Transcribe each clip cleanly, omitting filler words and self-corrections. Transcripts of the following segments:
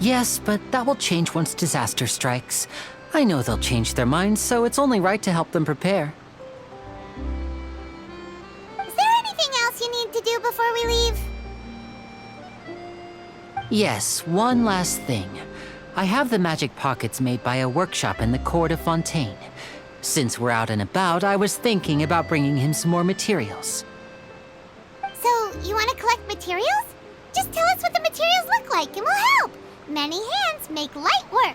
Yes, but that will change once disaster strikes. I know they'll change their minds, so it's only right to help them prepare. Is there anything else you need to do before we leave? Yes, one last thing. I have the magic pockets made by a workshop in the court of Fontaine. Since we're out and about, I was thinking about bringing him some more materials. So, you want to collect materials? Just tell us what the materials look like and we'll help. Many hands make light work.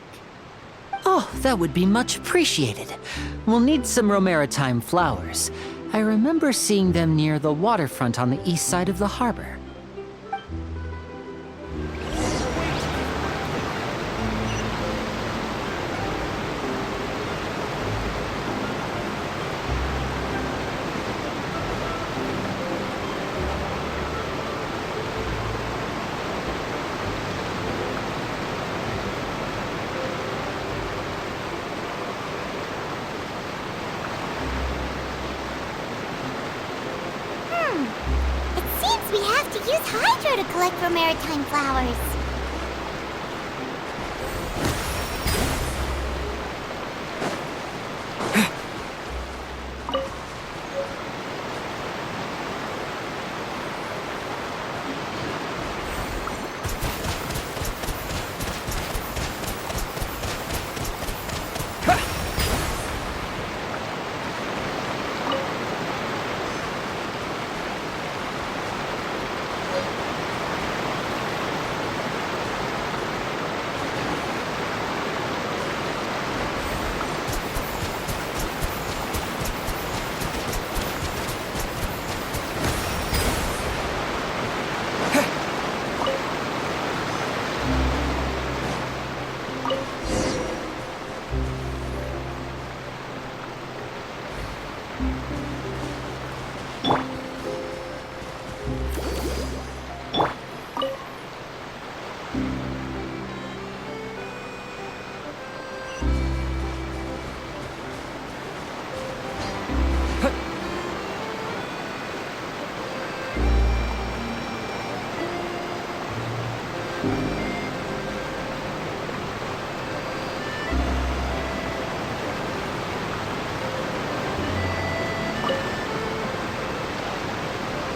Oh, that would be much appreciated. We'll need some Romaritime flowers. I remember seeing them near the waterfront on the east side of the harbor. It seems we have to use Hydro to collect for maritime flowers.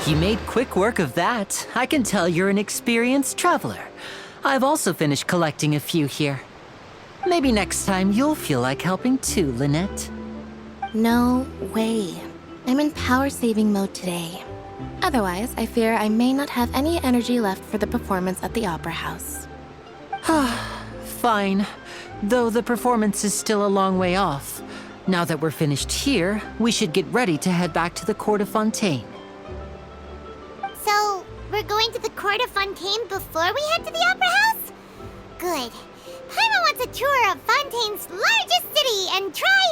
You made quick work of that. I can tell you're an experienced traveler. I've also finished collecting a few here. Maybe next time you'll feel like helping too, Lynette. No way. I'm in power-saving mode today. Otherwise, I fear I may not have any energy left for the performance at the Opera House. Fine. Though the performance is still a long way off. Now that we're finished here, we should get ready to head back to the court of Fontaine. So, we're going to the court of Fontaine before we head to the Opera House? Good. Paimon wants a tour of Fontaine's largest city and try...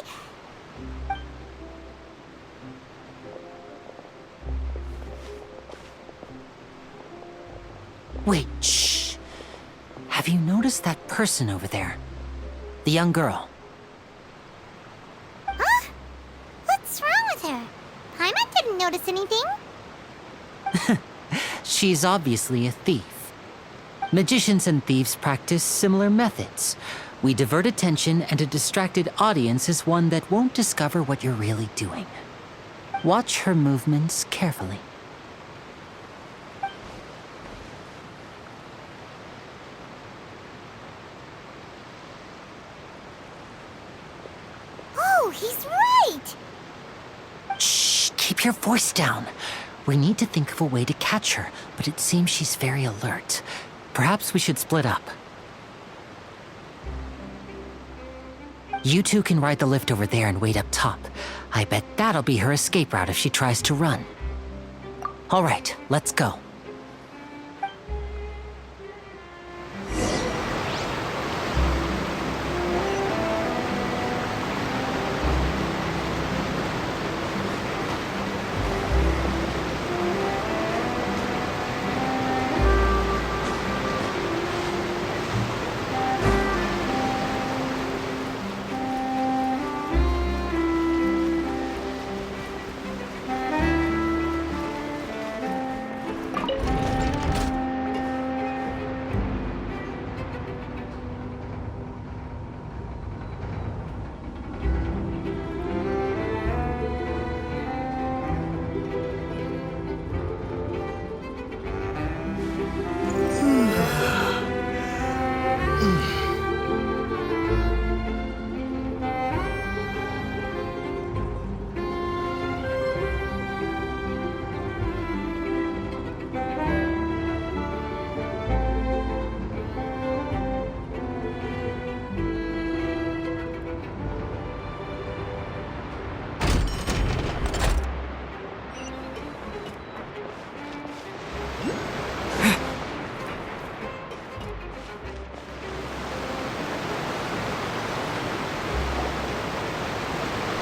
Wait, shh. Have you noticed that person over there? The young girl. Huh? What's wrong with her? Paimon didn't notice anything. She's obviously a thief. Magicians and thieves practice similar methods. We divert attention, and a distracted audience is one that won't discover what you're really doing. Watch her movements carefully. Oh, he's right! Shh, keep your voice down. We need to think of a way to catch her, but it seems she's very alert. Perhaps we should split up. You two can ride the lift over there and wait up top. I bet that'll be her escape route if she tries to run. All right, let's go.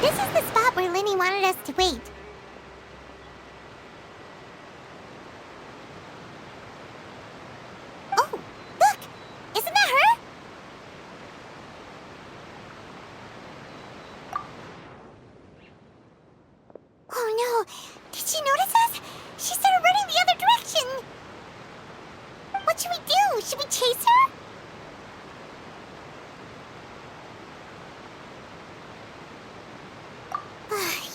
This is the spot where Linny wanted us to wait. Oh, look! Isn't that her? Oh no! Did she notice us? She started running the other direction! What should we do? Should we chase her?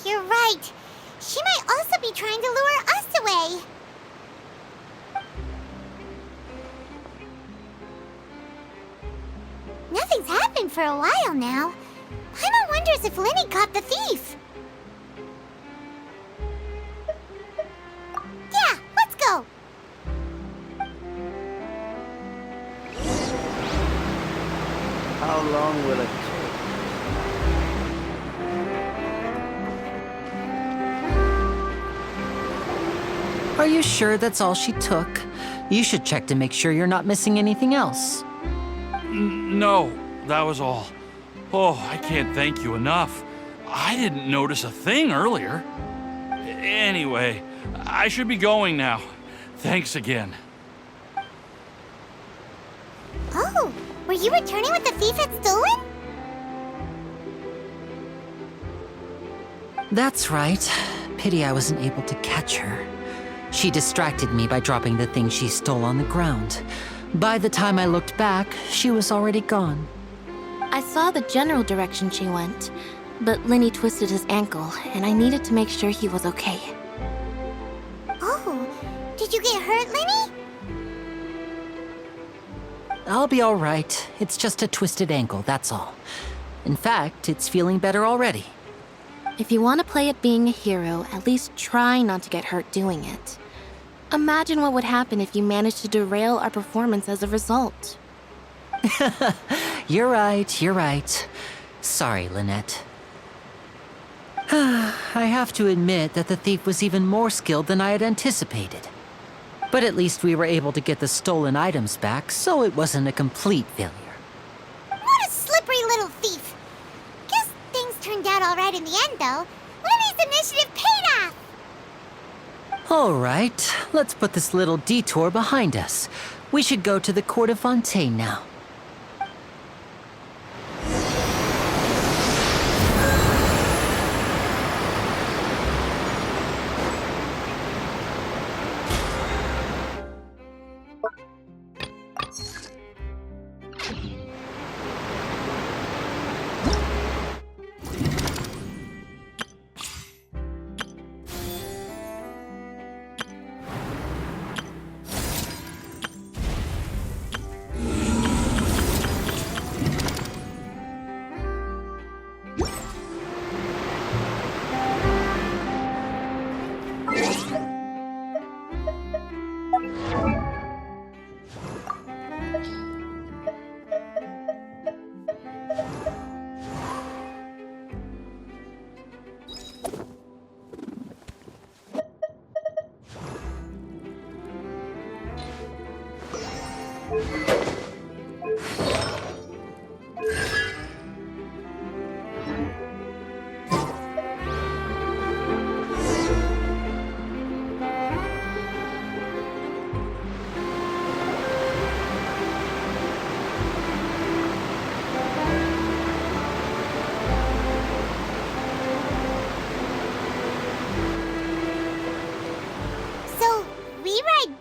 You're right. She might also be trying to lure us away. Nothing's happened for a while now. Paimon wonders if Linny caught the thief. Yeah, let's go. How long will it take? Are you sure that's all she took? You should check to make sure you're not missing anything else. No, that was all. Oh, I can't thank you enough. I didn't notice a thing earlier. Anyway, I should be going now. Thanks again. Oh, were you returning what the thief had stolen? That's right. Pity I wasn't able to catch her. She distracted me by dropping the thing she stole on the ground. By the time I looked back, she was already gone. I saw the general direction she went, but Linny twisted his ankle, and I needed to make sure he was okay. Oh, did you get hurt, Linny? I'll be all right. It's just a twisted ankle, that's all. In fact, it's feeling better already. If you want to play at being a hero, at least try not to get hurt doing it. Imagine what would happen if you managed to derail our performance as a result. You're right. Sorry, Lynette. I have to admit that the thief was even more skilled than I had anticipated. But at least we were able to get the stolen items back, so it wasn't a complete failure. What a slippery little thief. Guess things turned out all right in the end, though. Linny's initiative paid off. All right, let's put this little detour behind us. We should go to the court of Fontaine now.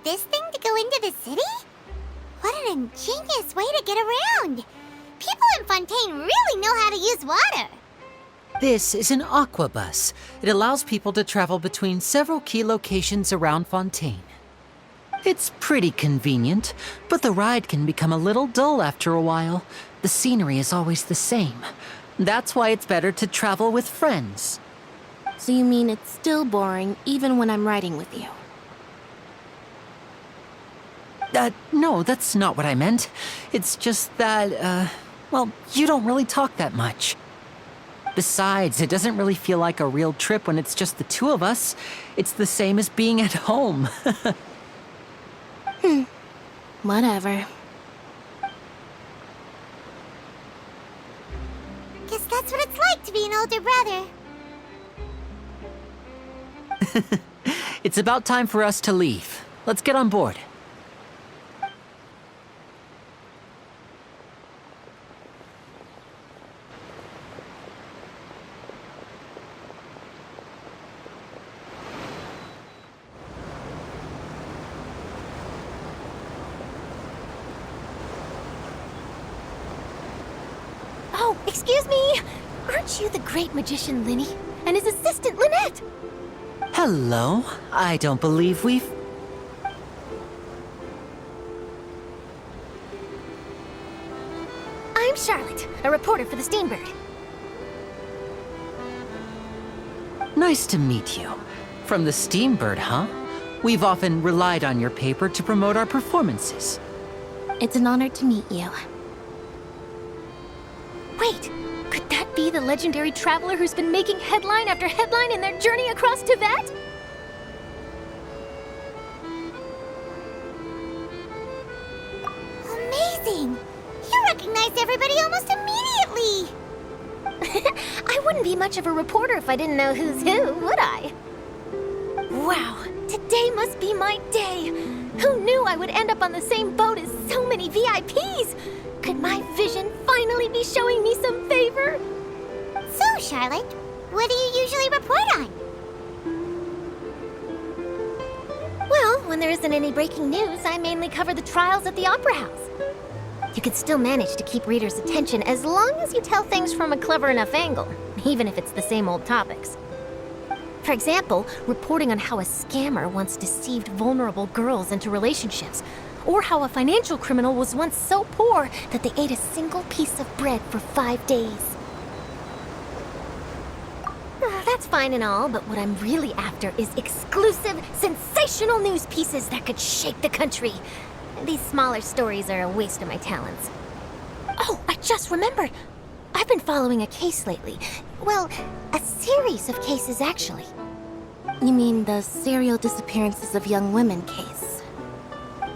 this thing to go into the city? What an ingenious way to get around! People in Fontaine really know how to use water! This is an aquabus. It allows people to travel between several key locations around Fontaine. It's pretty convenient, but the ride can become a little dull after a while. The scenery is always the same. That's why it's better to travel with friends. So you mean it's still boring even when I'm riding with you? No, that's not what I meant. It's just that, well, you don't really talk that much. Besides, it doesn't really feel like a real trip when it's just the two of us. It's the same as being at home. Whatever. Guess that's what it's like to be an older brother. It's about time for us to leave. Let's get on board. Oh, excuse me! Aren't you the great magician Linny and his assistant Lynette? Hello. I don't believe we've... I'm Charlotte, a reporter for the Steambird. Nice to meet you. From the Steambird, huh? We've often relied on your paper to promote our performances. It's an honor to meet you. Wait, could that be the legendary traveler who's been making headline after headline in their journey across Tibet? Amazing! You recognized everybody almost immediately! I wouldn't be much of a reporter if I didn't know who's who, would I? Wow, today must be my day! Who knew I would end up on the same boat as so many VIPs? Could my vision finally be showing me some favor? So, Charlotte, what do you usually report on? Well, when there isn't any breaking news, I mainly cover the trials at the Opera House. You can still manage to keep readers' attention as long as you tell things from a clever enough angle, even if it's the same old topics. For example, reporting on how a scammer once deceived vulnerable girls into relationships, or how a financial criminal was once so poor that they ate a single piece of bread for 5 days. That's fine and all, but what I'm really after is exclusive, sensational news pieces that could shake the country. These smaller stories are a waste of my talents. Oh, I just remembered. I've been following a case lately. Well, a series of cases, actually. You mean the serial disappearances of young women case?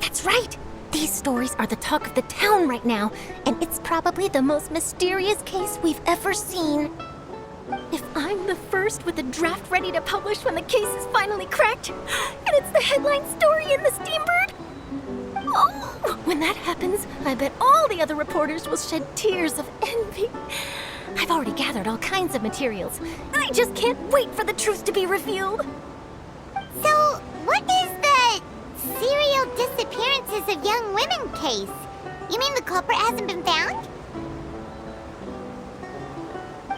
That's right! These stories are the talk of the town right now, and it's probably the most mysterious case we've ever seen. If I'm the first with a draft ready to publish when the case is finally cracked, and it's the headline story in the Steambird, oh, when that happens, I bet all the other reporters will shed tears of envy. I've already gathered all kinds of materials, and I just can't wait for the truth to be revealed. So, what is the serial disappearances of young women case? You mean the culprit hasn't been found?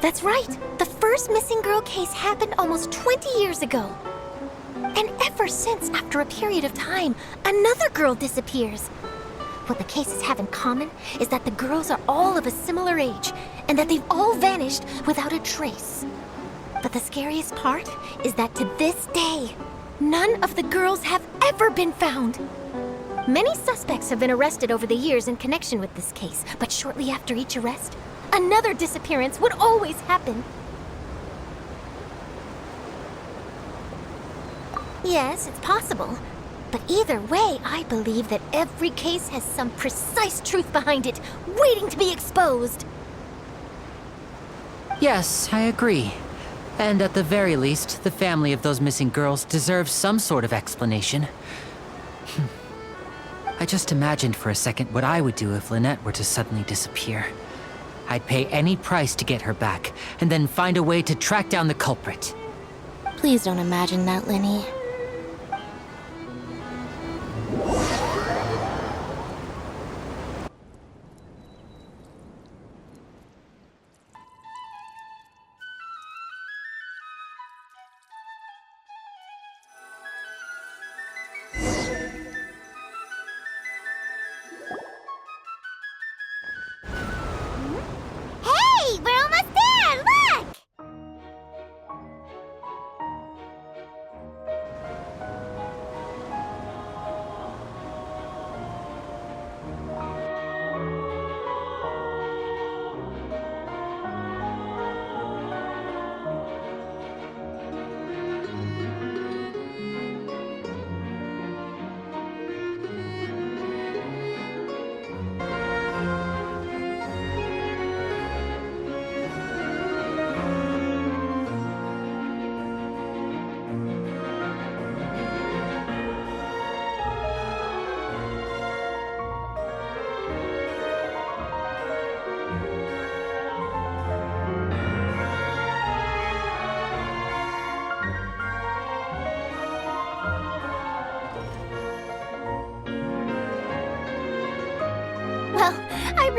That's right. The first missing girl case happened almost 20 years ago. And ever since, after a period of time, another girl disappears. What the cases have in common is that the girls are all of a similar age, and that they've all vanished without a trace. But the scariest part is that to this day, none of the girls have ever been found. Many suspects have been arrested over the years in connection with this case, but shortly after each arrest, another disappearance would always happen. Yes, it's possible. But either way, I believe that every case has some precise truth behind it, waiting to be exposed. Yes, I agree. And at the very least, the family of those missing girls deserves some sort of explanation. I just imagined for a second what I would do if Lynette were to suddenly disappear. I'd pay any price to get her back, and then find a way to track down the culprit. Please don't imagine that, Linny.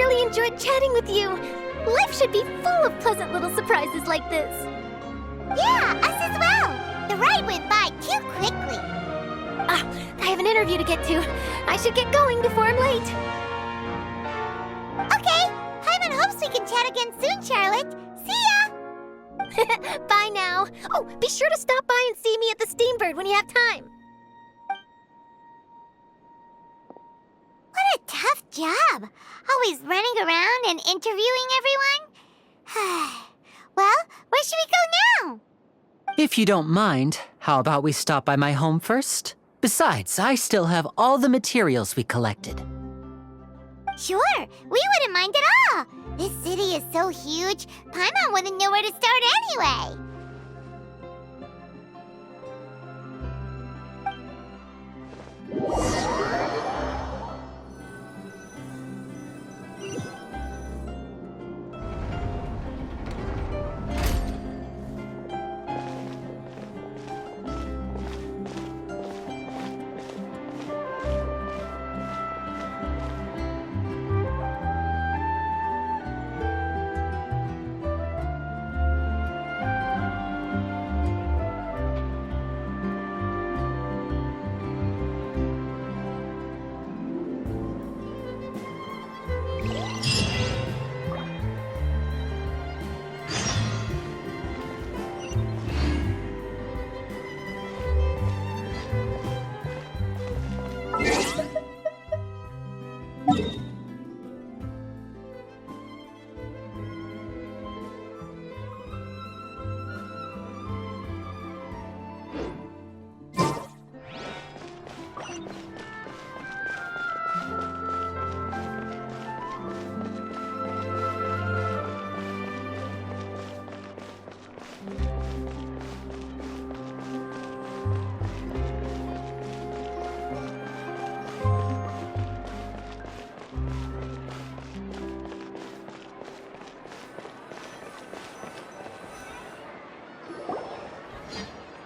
really enjoyed chatting with you. Life should be full of pleasant little surprises like this. Yeah, us as well. The ride went by too quickly. Ah, I have an interview to get to. I should get going before I'm late. Okay, Paimon hopes we can chat again soon, Charlotte. See ya! Bye now. Oh, be sure to stop by and see me at the Steambird when you have time. What a tough job. Always running around and interviewing everyone. Well, where should we go now? If you don't mind, how about we stop by my home first? Besides, I still have all the materials we collected. Sure, we wouldn't mind at all. This city is so huge, Paimon wouldn't know where to start anyway.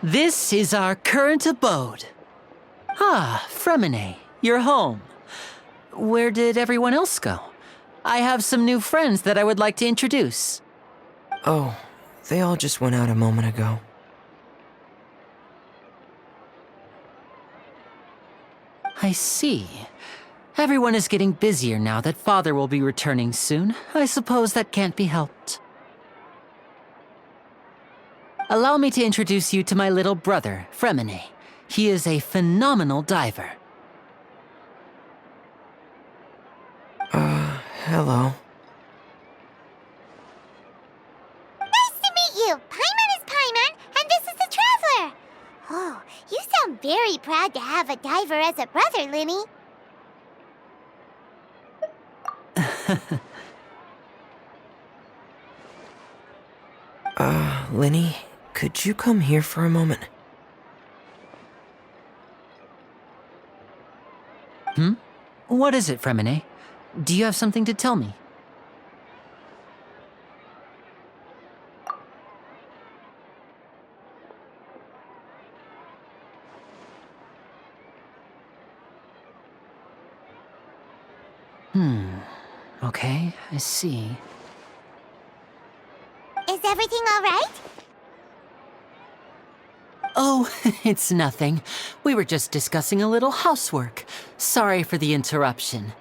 This is our current abode. Ah, Fremine, you're home. Where did everyone else go? I have some new friends that I would like to introduce. Oh, they all just went out a moment ago. I see. Everyone is getting busier now that Father will be returning soon. I suppose that can't be helped. Allow me to introduce you to my little brother, Fremine. He is a phenomenal diver. Hello. Nice to meet you. Paimon is Paimon, and this is the Traveler. Oh, you sound very proud to have a diver as a brother, Linny. Linny, could you come here for a moment? What is it, Fremine? Do you have something to tell me? Okay, I see. Is everything all right? Oh, it's nothing. We were just discussing a little housework. Sorry for the interruption.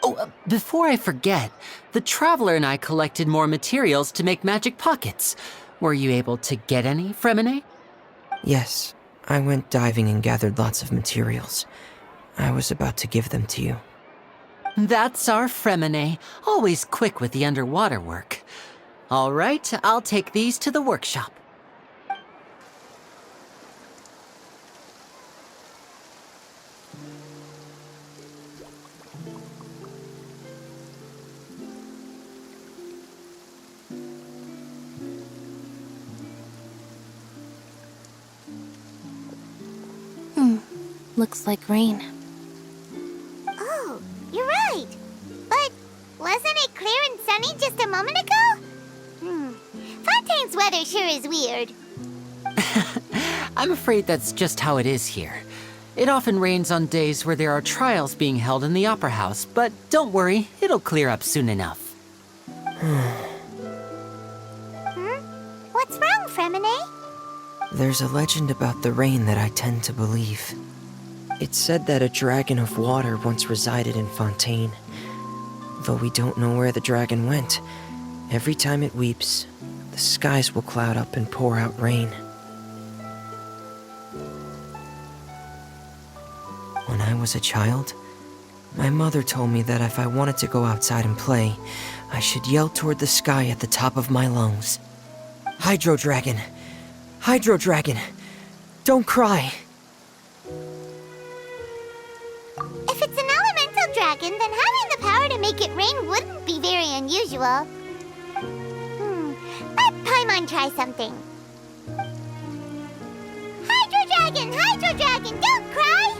Oh, before I forget, the Traveler and I collected more materials to make magic pockets. Were you able to get any, Fremine? Yes, I went diving and gathered lots of materials. I was about to give them to you. That's our Fremine, always quick with the underwater work. All right, I'll take these to the workshop. Looks like rain. Oh, you're right. But wasn't it clear and sunny just a moment ago? Fontaine's weather sure is weird. I'm afraid that's just how it is here. It often rains on days where there are trials being held in the Opera House, but don't worry, it'll clear up soon enough. What's wrong, Fremine? There's a legend about the rain that I tend to believe. It's said that a dragon of water once resided in Fontaine. Though we don't know where the dragon went, every time it weeps, the skies will cloud up and pour out rain. When I was a child, my mother told me that if I wanted to go outside and play, I should yell toward the sky at the top of my lungs. Hydro Dragon! Hydro Dragon! Don't cry! If it's an elemental dragon, then having the power to make it rain wouldn't be very unusual. Let Paimon try something. Hydro Dragon, don't cry!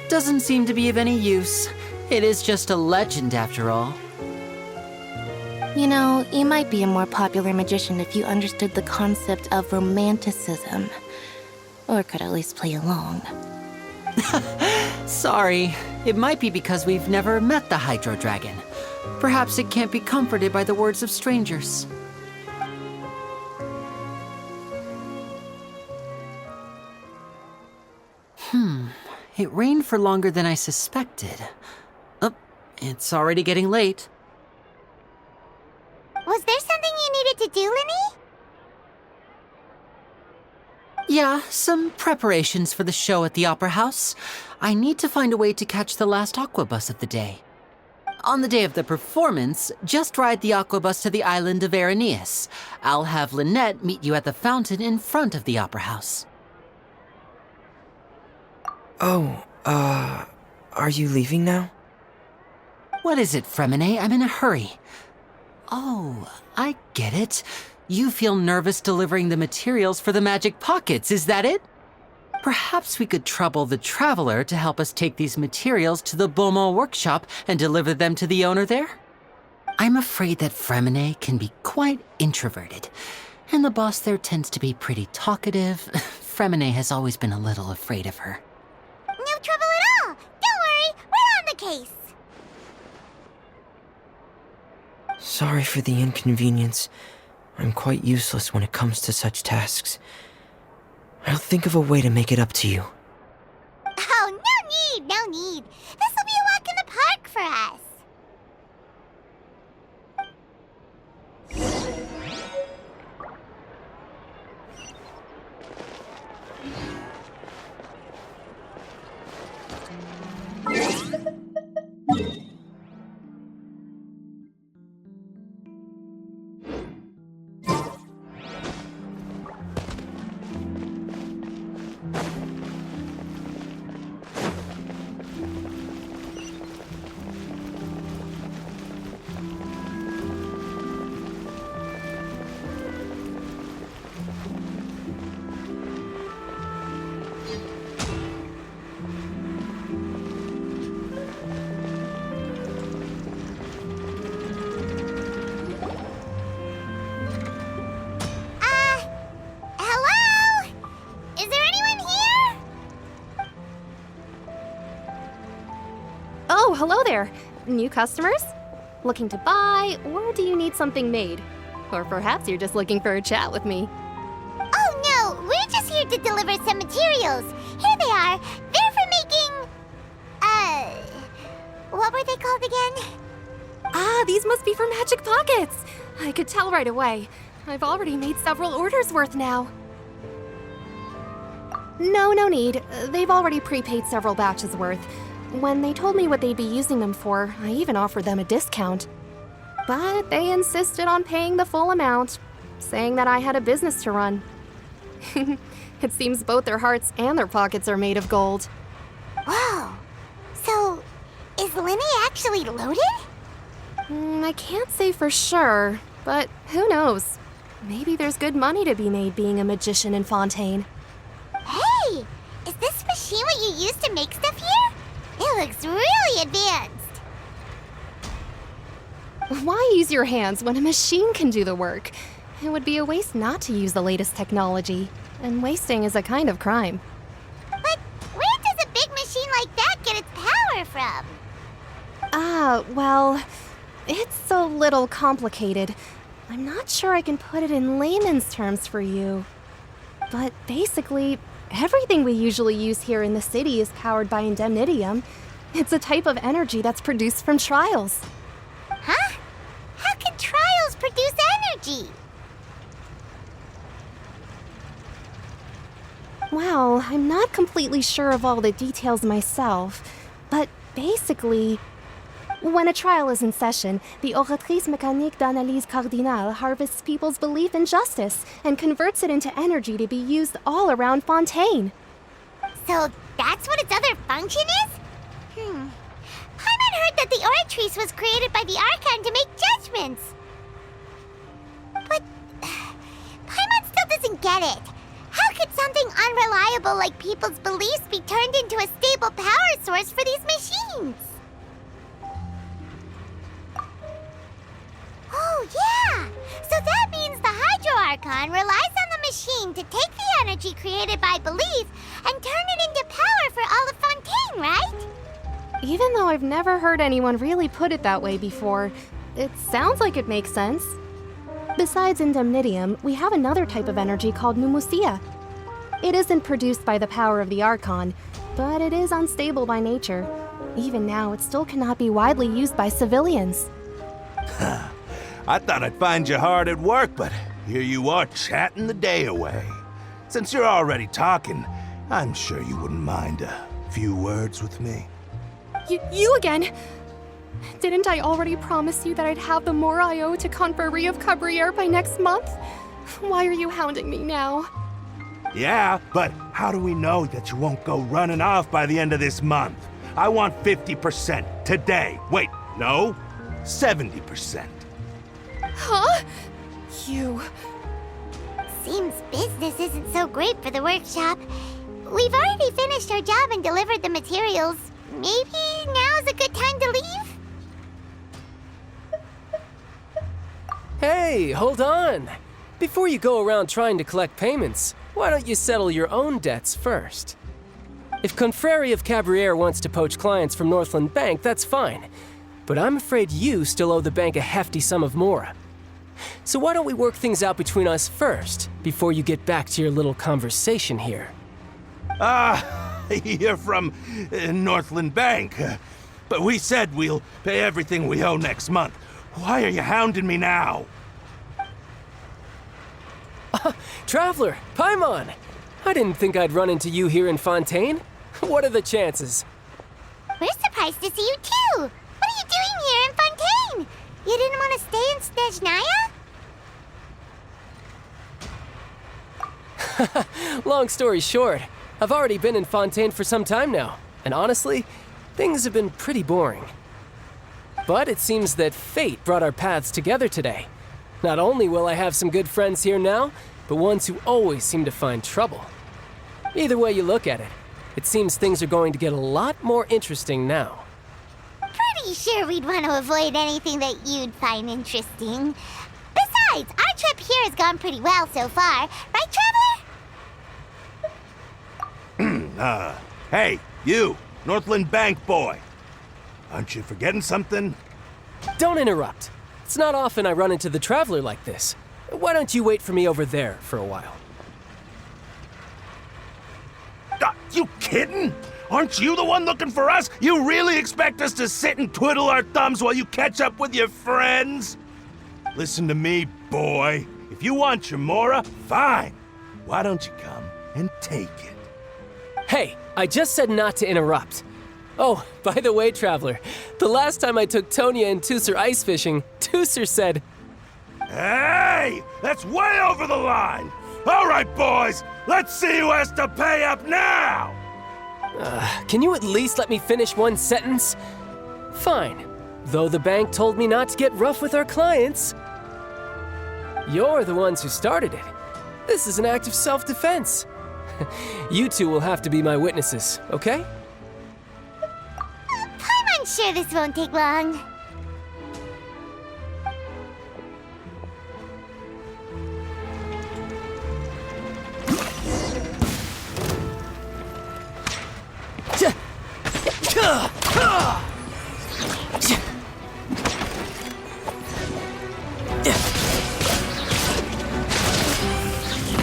Doesn't seem to be of any use. It is just a legend after all. You know, you might be a more popular magician if you understood the concept of romanticism. Or could at least play along. Sorry, it might be because we've never met the Hydro Dragon. Perhaps it can't be comforted by the words of strangers. It rained for longer than I suspected. Oh, it's already getting late. Was there something you needed to do, Linny? Yeah, some preparations for the show at the Opera House. I need to find a way to catch the last aqua bus of the day. On the day of the performance, just ride the aqua bus to the island of Araneus. I'll have Lynette meet you at the fountain in front of the Opera House. Oh, are you leaving now? What is it, Fremine? I'm in a hurry. Oh, I get it. You feel nervous delivering the materials for the magic pockets, is that it? Perhaps we could trouble the Traveler to help us take these materials to the Beaumont workshop and deliver them to the owner there? I'm afraid that Fremine can be quite introverted, and the boss there tends to be pretty talkative. Fremine has always been a little afraid of her. No trouble at all! Don't worry, we're on the case! Sorry for the inconvenience. I'm quite useless when it comes to such tasks. I'll think of a way to make it up to you. Oh, no need! This will be a walk in the park for us! Hello? Is there anyone here? Oh, hello there. New customers? Looking to buy, or do you need something made? Or perhaps you're just looking for a chat with me. Oh no, we're just here to deliver some materials. Here they are. They're for making... what were they called again? Ah, these must be for magic pockets. I could tell right away. I've already made several orders worth now. No need. They've already prepaid several batches worth. When they told me what they'd be using them for, I even offered them a discount. But they insisted on paying the full amount, saying that I had a business to run. It seems both their hearts and their pockets are made of gold. Whoa. So, is Linny actually loaded? I can't say for sure, but who knows? Maybe there's good money to be made being a magician in Fontaine. Hey! Is this machine what you use to make stuff here? It looks really advanced. Why use your hands when a machine can do the work? It would be a waste not to use the latest technology, and wasting is a kind of crime. But where does a big machine like that get its power from? Well, it's a little complicated. I'm not sure I can put it in layman's terms for you. But basically, everything we usually use here in the city is powered by indemnitium. It's a type of energy that's produced from trials. Huh? How can trials produce energy? Well, I'm not completely sure of all the details myself, but basically, when a trial is in session, the Oratrice Mécanique d'Analyse Cardinale harvests people's belief in justice and converts it into energy to be used all around Fontaine. So that's what its other function is? Paimon heard that the Oratrice was created by the Archon to make judgments. But Paimon still doesn't get it. How could something unreliable like people's beliefs be turned into a stable power source for these machines? Oh, yeah! So that means the Hydro Archon relies on the machine to take the energy created by belief and turn it into power for all of Fontaine, right? Even though I've never heard anyone really put it that way before, it sounds like it makes sense. Besides indemnitium, we have another type of energy called pneumosia. It isn't produced by the power of the Archon, but it is unstable by nature. Even now, it still cannot be widely used by civilians. I thought I'd find you hard at work, but here you are chatting the day away. Since you're already talking, I'm sure you wouldn't mind a few words with me. You again? Didn't I already promise you that I'd have the more I owe to Confrérie of Cabriere by next month? Why are you hounding me now? Yeah, but how do we know that you won't go running off by the end of this month? I want 50% today. Wait, no, 70%. Huh? You... Seems business isn't so great for the workshop. We've already finished our job and delivered the materials. Maybe now's a good time to leave? Hey, hold on! Before you go around trying to collect payments, why don't you settle your own debts first? If Confrérie of Cabriere wants to poach clients from Northland Bank, that's fine. But I'm afraid you still owe the bank a hefty sum of mora. So why don't we work things out between us first, before you get back to your little conversation here? You're from Northland Bank. But we said we'll pay everything we owe next month. Why are you hounding me now? Traveler, Paimon! I didn't think I'd run into you here in Fontaine. What are the chances? We're surprised to see you too! What are you doing here in Fontaine? You didn't want to stay in Snezhnaya? Long story short, I've already been in Fontaine for some time now, and honestly, things have been pretty boring. But it seems that fate brought our paths together today. Not only will I have some good friends here now, but ones who always seem to find trouble. Either way you look at it, it seems things are going to get a lot more interesting now. Pretty sure we'd want to avoid anything that you'd find interesting. Besides, our trip here has gone pretty well so far. Right, Traveler? Hey, you, Northland Bank boy. Aren't you forgetting something? Don't interrupt. It's not often I run into the Traveler like this. Why don't you wait for me over there for a while? You kidding? Aren't you the one looking for us? You really expect us to sit and twiddle our thumbs while you catch up with your friends? Listen to me, boy. If you want your mora, fine. Why don't you come and take it? Hey, I just said not to interrupt. Oh, by the way, Traveler, the last time I took Tonya and Tusser ice fishing, Tusser said, Hey! That's way over the line! All right, boys, let's see who has to pay up now! Can you at least let me finish one sentence? Fine. Though the bank told me not to get rough with our clients. You're the ones who started it. This is an act of self-defense. You two will have to be my witnesses, okay? I'm sure this won't take long.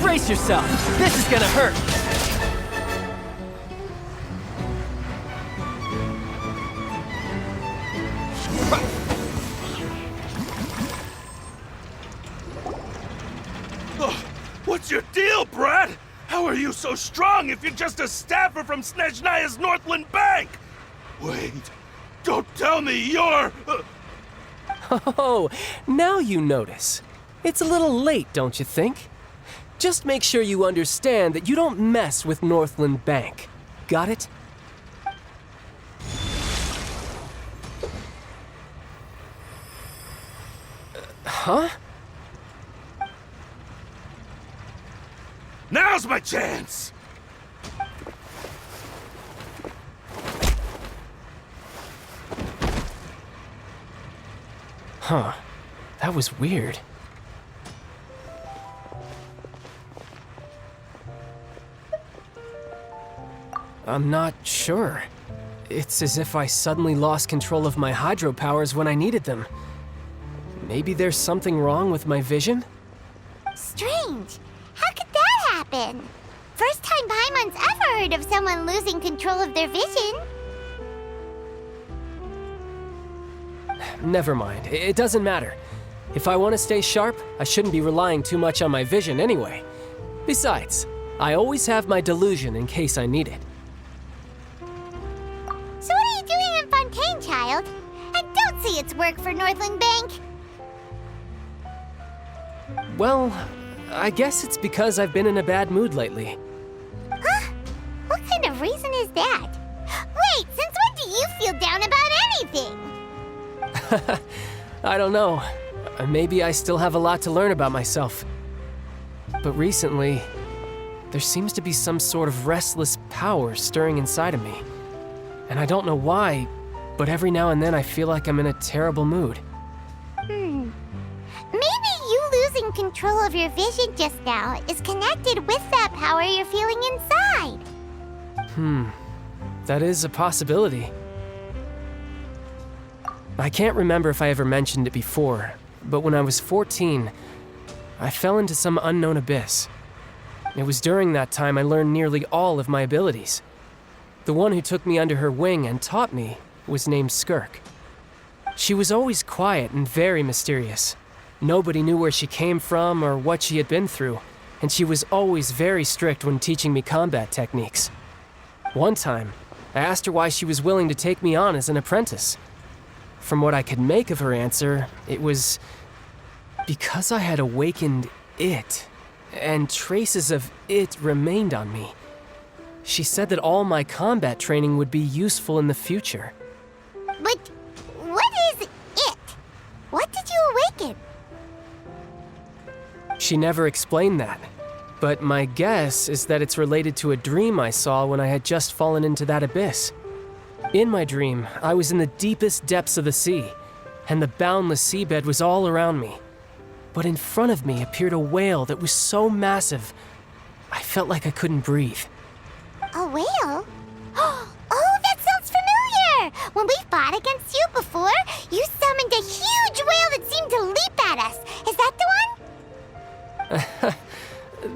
Brace yourself. This is gonna hurt. What's your deal, Brad? How are you so strong if you're just a staffer from Snezhnaya's Northland Bank? Wait, don't tell me you're... Oh, now you notice. It's a little late, don't you think? Just make sure you understand that you don't mess with Northland Bank. Got it? Huh? Now's my chance! Huh. That was weird. I'm not sure. It's as if I suddenly lost control of my hydro powers when I needed them. Maybe there's something wrong with my vision? Strange. How could that happen? First time Paimon's ever heard of someone losing control of their vision. Never mind. It doesn't matter. If I want to stay sharp, I shouldn't be relying too much on my vision anyway. Besides, I always have my delusion in case I need it. So what are you doing in Fontaine, child? I don't see its work for Northland Bank. Well, I guess it's because I've been in a bad mood lately. Huh? What kind of reason is that? Wait, since when do you feel down about anything? I don't know. Maybe I still have a lot to learn about myself. But recently, there seems to be some sort of restless power stirring inside of me. And I don't know why, but every now and then I feel like I'm in a terrible mood. Maybe you losing control of your vision just now is connected with that power you're feeling inside. That is a possibility. I can't remember if I ever mentioned it before, but when I was 14, I fell into some unknown abyss. It was during that time I learned nearly all of my abilities. The one who took me under her wing and taught me was named Skirk. She was always quiet and very mysterious. Nobody knew where she came from or what she had been through, and she was always very strict when teaching me combat techniques. One time, I asked her why she was willing to take me on as an apprentice. From what I could make of her answer, it was because I had awakened it, and traces of it remained on me. She said that all my combat training would be useful in the future. But what is it? What did you awaken? She never explained that, but my guess is that it's related to a dream I saw when I had just fallen into that abyss. In my dream, I was in the deepest depths of the sea, and the boundless seabed was all around me. But in front of me appeared a whale that was so massive, I felt like I couldn't breathe. A whale? Oh, that sounds familiar! When we fought against you before, you summoned a huge whale that seemed to leap at us. Is that the one?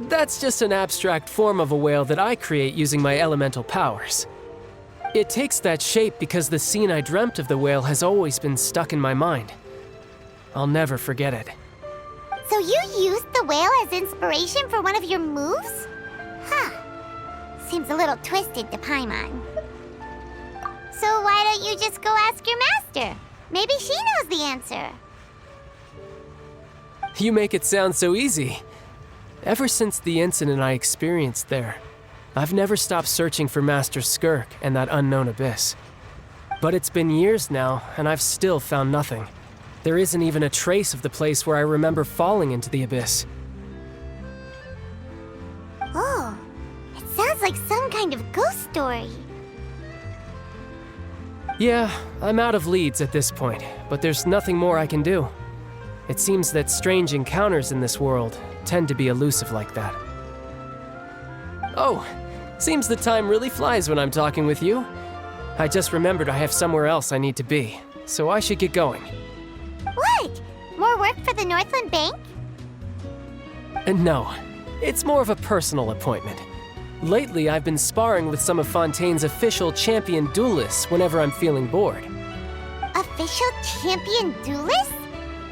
That's just an abstract form of a whale that I create using my elemental powers. It takes that shape because the scene I dreamt of the whale has always been stuck in my mind. I'll never forget it. So you used the whale as inspiration for one of your moves? Huh. Seems a little twisted to Paimon. So why don't you just go ask your master? Maybe she knows the answer. You make it sound so easy. Ever since the incident I experienced there, I've never stopped searching for Master Skirk and that unknown abyss. But it's been years now, and I've still found nothing. There isn't even a trace of the place where I remember falling into the abyss. Oh, it sounds like some kind of ghost story. Yeah, I'm out of leads at this point, but there's nothing more I can do. It seems that strange encounters in this world tend to be elusive like that. Oh, seems the time really flies when I'm talking with you. I just remembered I have somewhere else I need to be, so I should get going. What? More work for the Northland Bank? No, it's more of a personal appointment. Lately, I've been sparring with some of Fontaine's official champion duelists whenever I'm feeling bored. Official champion duelists?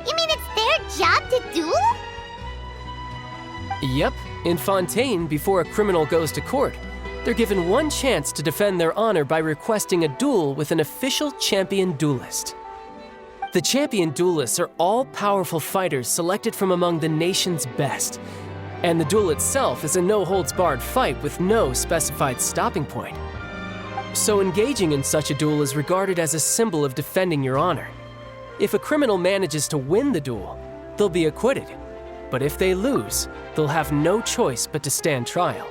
You mean it's their job to duel? Yep, in Fontaine, before a criminal goes to court, they're given one chance to defend their honor by requesting a duel with an official champion duelist. The champion duelists are all-powerful fighters selected from among the nation's best, and the duel itself is a no-holds-barred fight with no specified stopping point. So engaging in such a duel is regarded as a symbol of defending your honor. If a criminal manages to win the duel, they'll be acquitted. But if they lose, they'll have no choice but to stand trial.